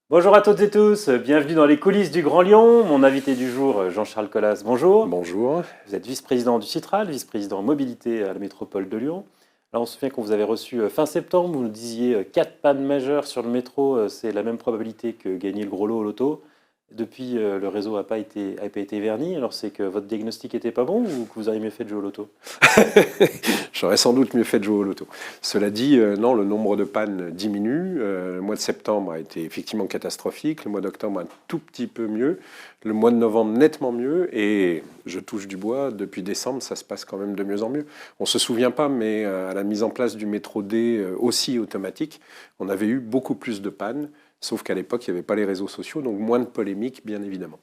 Bonjour à toutes et tous, bienvenue dans les coulisses du Grand Lyon. Mon invité du jour, Jean-Charles Collas, bonjour. Bonjour. Vous êtes vice-président du Citral, vice-président mobilité à la métropole de Lyon. Alors on se souvient qu'on vous avait reçu fin septembre, vous nous disiez 4 pannes majeures sur le métro, c'est la même probabilité que gagner le gros lot au loto. Depuis, le réseau n'a pas été verni, alors c'est que votre diagnostic n'était pas bon ou que vous auriez mieux fait de jouer au loto? J'aurais sans doute mieux fait de jouer au loto. Cela dit, non, le nombre de pannes diminue. Le mois de septembre a été effectivement catastrophique. Le mois d'octobre un tout petit peu mieux. Le mois de novembre nettement mieux. Et je touche du bois, depuis décembre, ça se passe quand même de mieux en mieux. On ne se souvient pas, mais à la mise en place du métro D aussi automatique, on avait eu beaucoup plus de pannes. Sauf qu'à l'époque, il n'y avait pas les réseaux sociaux, donc moins de polémiques, bien évidemment.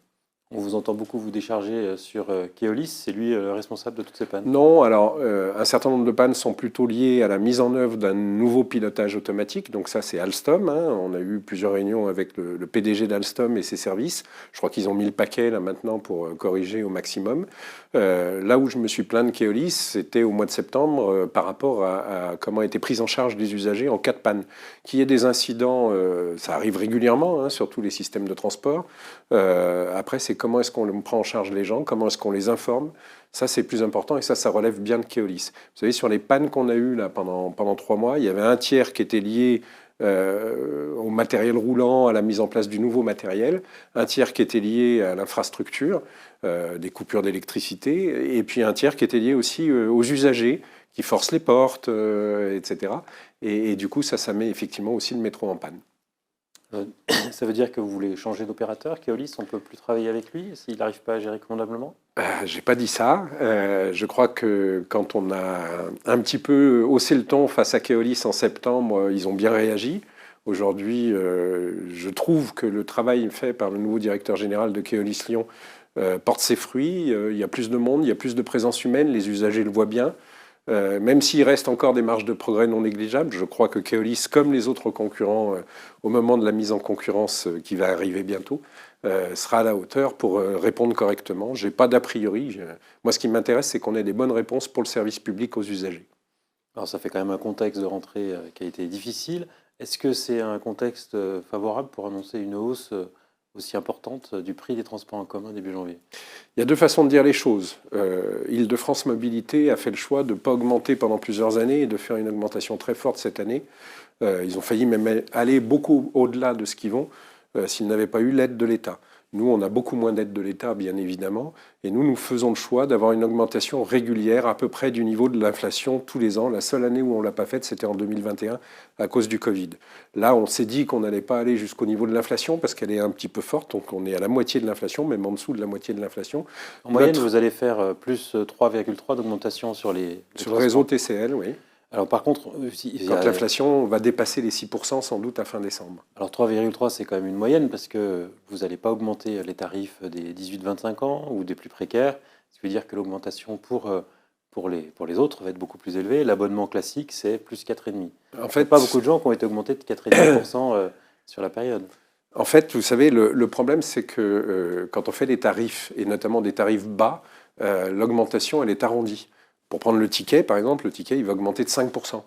On vous entend beaucoup vous décharger sur Keolis, c'est lui le responsable de toutes ces pannes. Non, alors un certain nombre de pannes sont plutôt liées à la mise en œuvre d'un nouveau pilotage automatique. Donc ça, c'est Alstom, hein. On a eu plusieurs réunions avec le PDG d'Alstom et ses services. Je crois qu'ils ont mis le paquet là maintenant pour corriger au maximum. Là où je me suis plaint de Keolis, c'était au mois de septembre par rapport à comment étaient prises en charge les usagers en cas de panne. Qu'il y ait des incidents, ça arrive régulièrement, hein, sur tous les systèmes de transport. Après, c'est comment est-ce qu'on prend en charge les gens, comment est-ce qu'on les informe. Ça, c'est plus important et ça relève bien de Keolis. Vous savez, sur les pannes qu'on a eues là, pendant 3 mois, il y avait un tiers qui était lié au matériel roulant, à la mise en place du nouveau matériel, un tiers qui était lié à l'infrastructure, des coupures d'électricité, et puis un tiers qui était lié aussi aux usagers qui forcent les portes, etc. Et du coup, ça met effectivement aussi le métro en panne. Ça veut dire que vous voulez changer d'opérateur, Keolis, on ne peut plus travailler avec lui s'il n'arrive pas à gérer convenablement? J'ai pas dit ça. Je crois que quand on a un petit peu haussé le ton face à Keolis en septembre, ils ont bien réagi. Aujourd'hui, je trouve que le travail fait par le nouveau directeur général de Keolis Lyon porte ses fruits. Il y a plus de monde, il y a plus de présence humaine, les usagers le voient bien. Même s'il reste encore des marges de progrès non négligeables, je crois que Keolis, comme les autres concurrents, au moment de la mise en concurrence qui va arriver bientôt, sera à la hauteur pour répondre correctement. Je n'ai pas d'a priori. Moi, ce qui m'intéresse, c'est qu'on ait des bonnes réponses pour le service public aux usagers. Alors ça fait quand même un contexte de rentrée qui a été difficile. Est-ce que c'est un contexte favorable pour annoncer une hausse aussi importante du prix des transports en commun début janvier? Il y a deux façons de dire les choses. Île-de-France Mobilité a fait le choix de ne pas augmenter pendant plusieurs années et de faire une augmentation très forte cette année. Ils ont failli même aller beaucoup au-delà de ce qu'ils vont s'ils n'avaient pas eu l'aide de l'État. Nous, on a beaucoup moins d'aide de l'État, bien évidemment, et nous faisons le choix d'avoir une augmentation régulière à peu près du niveau de l'inflation tous les ans. La seule année où on ne l'a pas faite, c'était en 2021 à cause du Covid. Là, on s'est dit qu'on n'allait pas aller jusqu'au niveau de l'inflation parce qu'elle est un petit peu forte, donc on est à la moitié de l'inflation, même en dessous de la moitié de l'inflation. En moyenne, vous allez faire plus 3,3 d'augmentation sur les sur le réseau TCL, oui. Alors par contre, quand l'inflation va dépasser les 6% sans doute à fin décembre. Alors 3,3 c'est quand même une moyenne parce que vous n'allez pas augmenter les tarifs des 18-25 ans ou des plus précaires. Ce qui veut dire que l'augmentation pour les autres va être beaucoup plus élevée. L'abonnement classique, c'est plus 4,5. En fait, pas beaucoup de gens qui ont été augmentés de 4,5% sur la période. En fait, vous savez, le problème, c'est que quand on fait des tarifs, et notamment des tarifs bas, l'augmentation, elle est arrondie. Pour prendre le ticket, par exemple, le ticket, il va augmenter de 5%.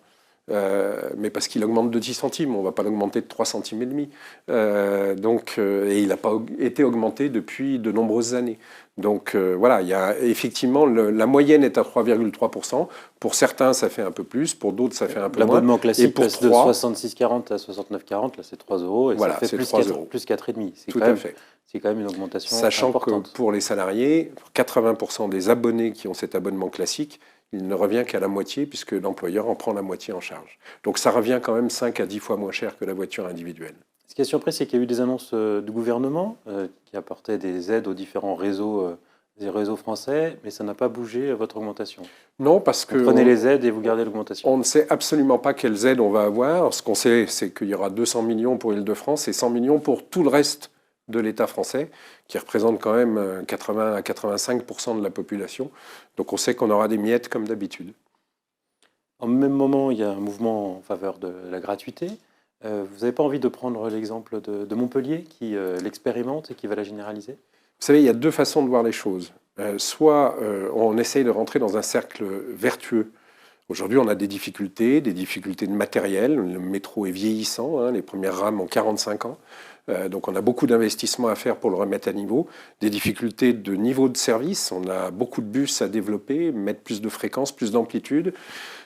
Mais parce qu'il augmente de 10 centimes, on ne va pas l'augmenter de 3 centimes et demi. Et il n'a pas été augmenté depuis de nombreuses années. Donc voilà, il y a effectivement, la moyenne est à 3,3%. Pour certains, ça fait un peu plus, pour d'autres, ça fait un peu moins. L'abonnement classique pour passe de 66,40 à 69,40, là c'est 3 euros, et voilà, ça fait plus 4,5. Tout à fait. C'est quand même une augmentation Sachant importante. que pour les salariés, 80% des abonnés qui ont cet abonnement classique, il ne revient qu'à la moitié puisque l'employeur en prend la moitié en charge. Donc ça revient quand même 5 à 10 fois moins cher que la voiture individuelle. Ce qui est surpris, c'est qu'il y a eu des annonces du gouvernement qui apportaient des aides aux différents réseaux, des réseaux français, mais ça n'a pas bougé votre augmentation. Non, parce que... Vous prenez les aides et vous gardez l'augmentation. On ne sait absolument pas quelles aides on va avoir. Ce qu'on sait, c'est qu'il y aura 200 millions pour Île-de-France et 100 millions pour tout le reste de l'État français, qui représente quand même 80 à 85% de la population. Donc on sait qu'on aura des miettes comme d'habitude. En même moment, il y a un mouvement en faveur de la gratuité. Vous n'avez pas envie de prendre l'exemple de Montpellier, qui l'expérimente et qui va la généraliser? Vous savez, il y a deux façons de voir les choses. Soit on essaye de rentrer dans un cercle vertueux. Aujourd'hui, on a des difficultés de matériel. Le métro est vieillissant, hein, les premières rames ont 45 ans. Donc on a beaucoup d'investissements à faire pour le remettre à niveau. Des difficultés de niveau de service. On a beaucoup de bus à développer, mettre plus de fréquences, plus d'amplitude.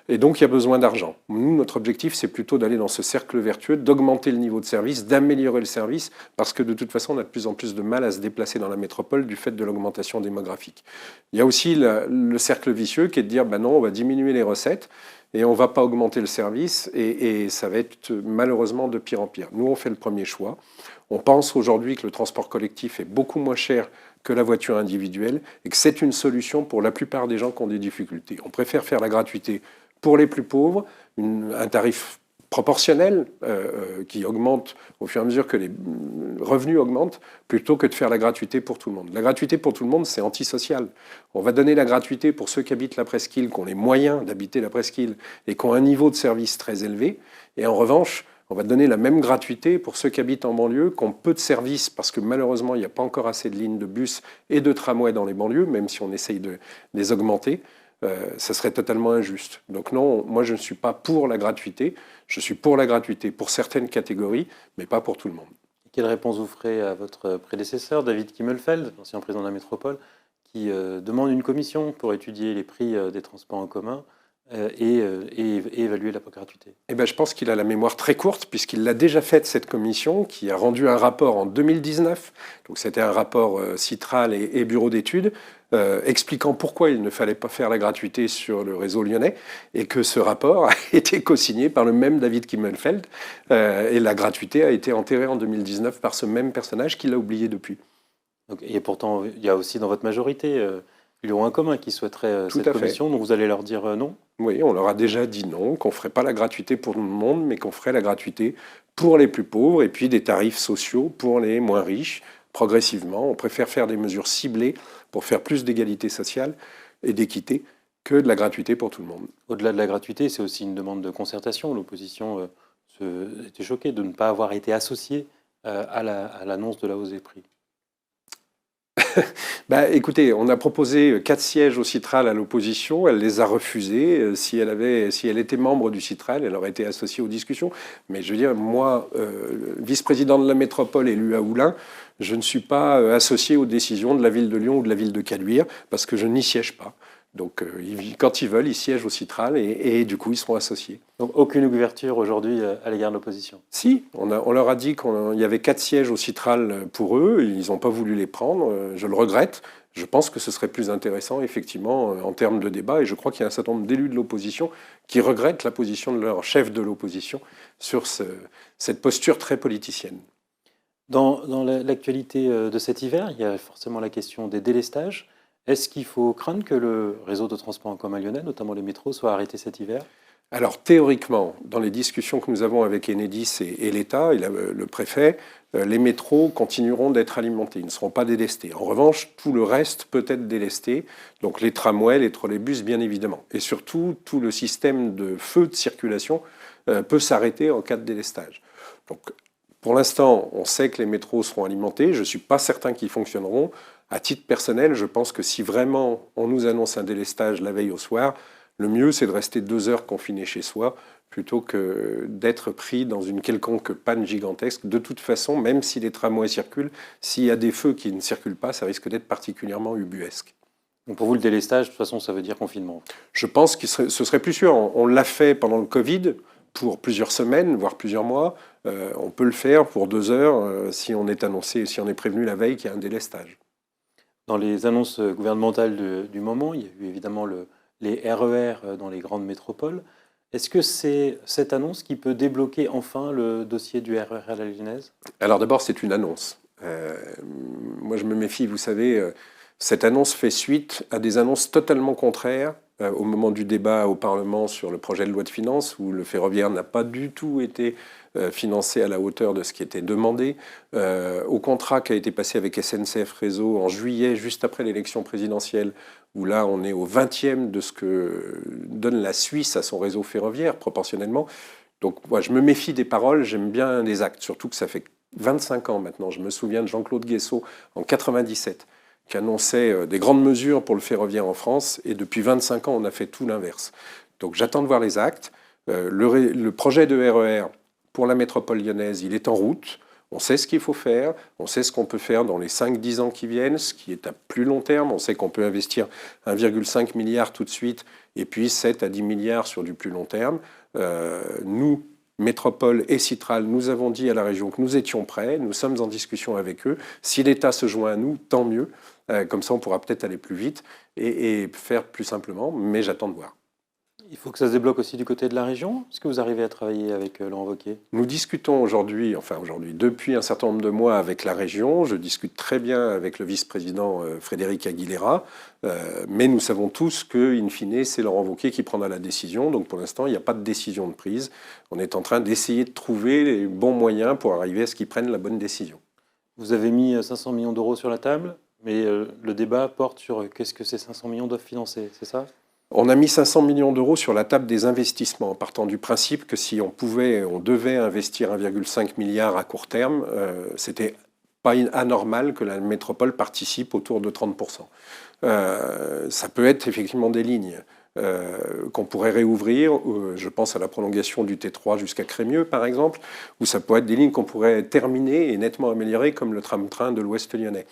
Et donc, il y a besoin d'argent. Nous, notre objectif, c'est plutôt d'aller dans ce cercle vertueux, d'augmenter le niveau de service, d'améliorer le service, parce que de toute façon, on a de plus en plus de mal à se déplacer dans la métropole du fait de l'augmentation démographique. Il y a aussi le cercle vicieux qui est de dire, ben non, on va diminuer les recettes et on ne va pas augmenter le service, et ça va être malheureusement de pire en pire. Nous, on fait le premier choix. On pense aujourd'hui que le transport collectif est beaucoup moins cher que la voiture individuelle et que c'est une solution pour la plupart des gens qui ont des difficultés. On préfère faire la gratuité pour les plus pauvres, un tarif proportionnel qui augmente au fur et à mesure que les revenus augmentent, plutôt que de faire la gratuité pour tout le monde. La gratuité pour tout le monde, c'est antisocial. On va donner la gratuité pour ceux qui habitent la presqu'île, qui ont les moyens d'habiter la presqu'île et qui ont un niveau de service très élevé. Et en revanche, on va donner la même gratuité pour ceux qui habitent en banlieue, qui ont peu de services, parce que malheureusement, il n'y a pas encore assez de lignes de bus et de tramways dans les banlieues, même si on essaye de les augmenter. Ça serait totalement injuste. Donc non, moi je ne suis pas pour la gratuité. Je suis pour la gratuité pour certaines catégories, mais pas pour tout le monde. Quelle réponse vous ferez à votre prédécesseur, David Kimmelfeld, ancien président de la métropole, qui demande une commission pour étudier les prix des transports en commun et évaluer la gratuité? Eh ben, je pense qu'il a la mémoire très courte, puisqu'il l'a déjà faite, cette commission, qui a rendu un rapport en 2019. Donc c'était un rapport Citral et bureau d'études, expliquant pourquoi il ne fallait pas faire la gratuité sur le réseau lyonnais, et que ce rapport a été co-signé par le même David Kimmelfeld, et la gratuité a été enterrée en 2019 par ce même personnage qui l'a oublié depuis. Donc, et pourtant, il y a aussi dans votre majorité Lyon en commun qui souhaiterait Tout cette à fait. commission, donc vous allez leur dire non? Oui, on leur a déjà dit non, qu'on ne ferait pas la gratuité pour tout le monde, mais qu'on ferait la gratuité pour les plus pauvres, et puis des tarifs sociaux pour les moins riches, progressivement. On préfère faire des mesures ciblées pour faire plus d'égalité sociale et d'équité que de la gratuité pour tout le monde. Au-delà de la gratuité, c'est aussi une demande de concertation. L'opposition était choquée de ne pas avoir été associée à l'annonce de la hausse des prix. Bah, écoutez, on a proposé 4 sièges au Citral à l'opposition, elle les a refusés. Si elle était membre du Citral, elle aurait été associée aux discussions. Mais je veux dire, moi, vice-président de la métropole élu à Oullins, je ne suis pas associé aux décisions de la ville de Lyon ou de la ville de Caluire, parce que je n'y siège pas. Donc quand ils veulent, ils siègent au Citral et du coup, ils seront associés. Donc aucune ouverture aujourd'hui à l'égard de l'opposition? Si, on leur a dit qu'il y avait 4 sièges au Citral pour eux, ils n'ont pas voulu les prendre, je le regrette. Je pense que ce serait plus intéressant, effectivement, en termes de débat, et je crois qu'il y a un certain nombre d'élus de l'opposition qui regrettent la position de leur chef de l'opposition sur cette posture très politicienne. Dans l'actualité de cet hiver, il y a forcément la question des délestages. Est-ce qu'il faut craindre que le réseau de transport en commun lyonnais, notamment les métros, soit arrêté cet hiver? Alors théoriquement, dans les discussions que nous avons avec Enedis et l'État et le préfet, les métros continueront d'être alimentés, ils ne seront pas délestés. En revanche, tout le reste peut être délesté, donc les tramways, les trolleybus, bien évidemment. Et surtout, tout le système de feu de circulation peut s'arrêter en cas de délestage. Donc, pour l'instant, on sait que les métros seront alimentés. Je ne suis pas certain qu'ils fonctionneront. À titre personnel, je pense que si vraiment on nous annonce un délestage la veille au soir, le mieux, c'est de rester 2 heures confiné chez soi plutôt que d'être pris dans une quelconque panne gigantesque. De toute façon, même si les tramways circulent, s'il y a des feux qui ne circulent pas, ça risque d'être particulièrement ubuesque. Donc pour vous, le délestage, de toute façon, ça veut dire confinement? Je pense que ce serait plus sûr. On l'a fait pendant le Covid pour plusieurs semaines, voire plusieurs mois. On peut le faire pour 2 heures si on est annoncé, si on est prévenu la veille qu'il y a un délestage. Dans les annonces gouvernementales du moment, il y a eu évidemment les RER dans les grandes métropoles. Est-ce que c'est cette annonce qui peut débloquer enfin le dossier du RER à la Lyonnaise? Alors d'abord, c'est une annonce. Moi, je me méfie, vous savez, cette annonce fait suite à des annonces totalement contraires au moment du débat au Parlement sur le projet de loi de finances, où le ferroviaire n'a pas du tout été financé à la hauteur de ce qui était demandé, au contrat qui a été passé avec SNCF Réseau en juillet, juste après l'élection présidentielle, où là on est au 20e de ce que donne la Suisse à son réseau ferroviaire, proportionnellement. Donc moi, je me méfie des paroles, j'aime bien les actes, surtout que ça fait 25 ans maintenant. Je me souviens de Jean-Claude Guessot en 97, qui annonçait des grandes mesures pour le ferroviaire en France, et depuis 25 ans, on a fait tout l'inverse. Donc j'attends de voir les actes. Le projet de RER pour la métropole lyonnaise, il est en route. On sait ce qu'il faut faire, on sait ce qu'on peut faire dans les 5-10 ans qui viennent, ce qui est à plus long terme. On sait qu'on peut investir 1,5 milliard tout de suite et puis 7 à 10 milliards sur du plus long terme. Nous, Métropole et Citral, nous avons dit à la région que nous étions prêts, nous sommes en discussion avec eux. Si l'État se joint à nous, tant mieux. Comme ça, on pourra peut-être aller plus vite et faire plus simplement, mais j'attends de voir. Il faut que ça se débloque aussi du côté de la région. Est-ce que vous arrivez à travailler avec Laurent Wauquiez? Nous discutons aujourd'hui, depuis un certain nombre de mois avec la région. Je discute très bien avec le vice-président Frédéric Aguilera, mais nous savons tous que, in fine, c'est Laurent Wauquiez qui prendra la décision. Donc pour l'instant, il n'y a pas de décision de prise. On est en train d'essayer de trouver les bons moyens pour arriver à ce qu'ils prennent la bonne décision. Vous avez mis 500 millions d'euros sur la table, mais le débat porte sur qu'est-ce que ces 500 millions doivent financer, c'est ça? On a mis 500 millions d'euros sur la table des investissements, en partant du principe que si on devait investir 1,5 milliard à court terme, c'était pas anormal que la métropole participe autour de 30%. Ça peut être effectivement des lignes qu'on pourrait réouvrir. Je pense à la prolongation du T3 jusqu'à Crémieux, par exemple, ou ça pourrait être des lignes qu'on pourrait terminer et nettement améliorer, comme le tram-train de l'Ouest lyonnais.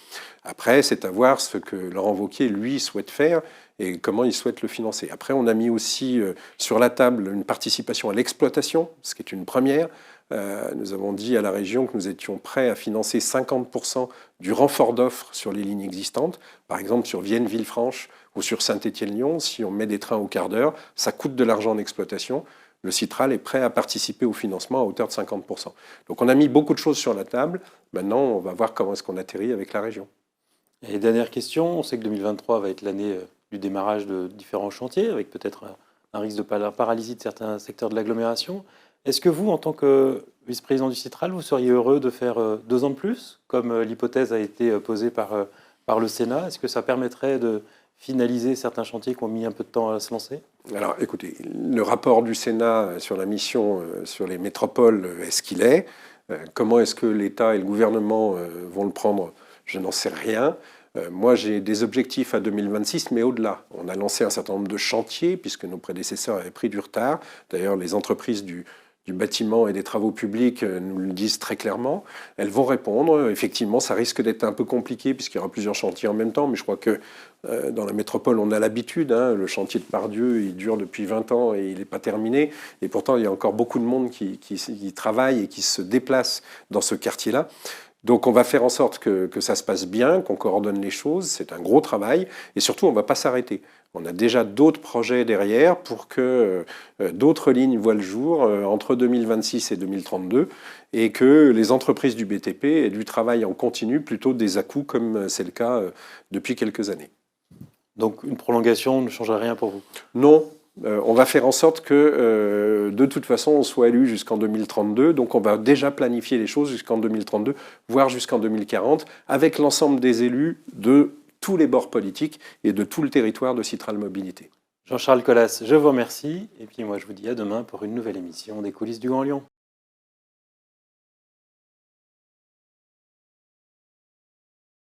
Après, c'est à voir ce que Laurent Wauquiez, lui, souhaite faire et comment il souhaite le financer. Après, on a mis aussi sur la table une participation à l'exploitation, ce qui est une première. Nous avons dit à la région que nous étions prêts à financer 50% du renfort d'offres sur les lignes existantes. Par exemple, sur Vienne-Villefranche ou sur Saint-Étienne-Lyon, si on met des trains au quart d'heure, ça coûte de l'argent en exploitation. Le Citral est prêt à participer au financement à hauteur de 50%. Donc on a mis beaucoup de choses sur la table. Maintenant, on va voir comment est-ce qu'on atterrit avec la région. Et dernière question, on sait que 2023 va être l'année du démarrage de différents chantiers, avec peut-être un risque de paralysie de certains secteurs de l'agglomération. Est-ce que vous, en tant que vice-président du Citral, vous seriez heureux de faire 2 ans de plus, comme l'hypothèse a été posée par le Sénat? Est-ce que ça permettrait de finaliser certains chantiers qui ont mis un peu de temps à se lancer? Alors écoutez, le rapport du Sénat sur la mission sur les métropoles est ce qu'il est. Comment est-ce que l'État et le gouvernement vont le prendre? Je n'en sais rien. Moi, j'ai des objectifs à 2026, mais au-delà. On a lancé un certain nombre de chantiers, puisque nos prédécesseurs avaient pris du retard. D'ailleurs, les entreprises du bâtiment et des travaux publics nous le disent très clairement. Elles vont répondre. Effectivement, ça risque d'être un peu compliqué, puisqu'il y aura plusieurs chantiers en même temps, mais je crois que dans la métropole, on a l'habitude. Le chantier de Pardieu, il dure depuis 20 ans et il n'est pas terminé. Et pourtant, il y a encore beaucoup de monde qui travaille et qui se déplace dans ce quartier-là. Donc on va faire en sorte que ça se passe bien, qu'on coordonne les choses. C'est un gros travail. Et surtout, on ne va pas s'arrêter. On a déjà d'autres projets derrière pour que d'autres lignes voient le jour entre 2026 et 2032 et que les entreprises du BTP aient du travail en continu plutôt des à-coups comme c'est le cas depuis quelques années. Donc une prolongation ne changerait rien pour vous? Non. On va faire en sorte que, de toute façon, on soit élu jusqu'en 2032. Donc, on va déjà planifier les choses jusqu'en 2032, voire jusqu'en 2040, avec l'ensemble des élus de tous les bords politiques et de tout le territoire de Citral Mobilité. Jean-Charles Colas, je vous remercie. Et puis moi, je vous dis à demain pour une nouvelle émission des coulisses du Grand Lyon.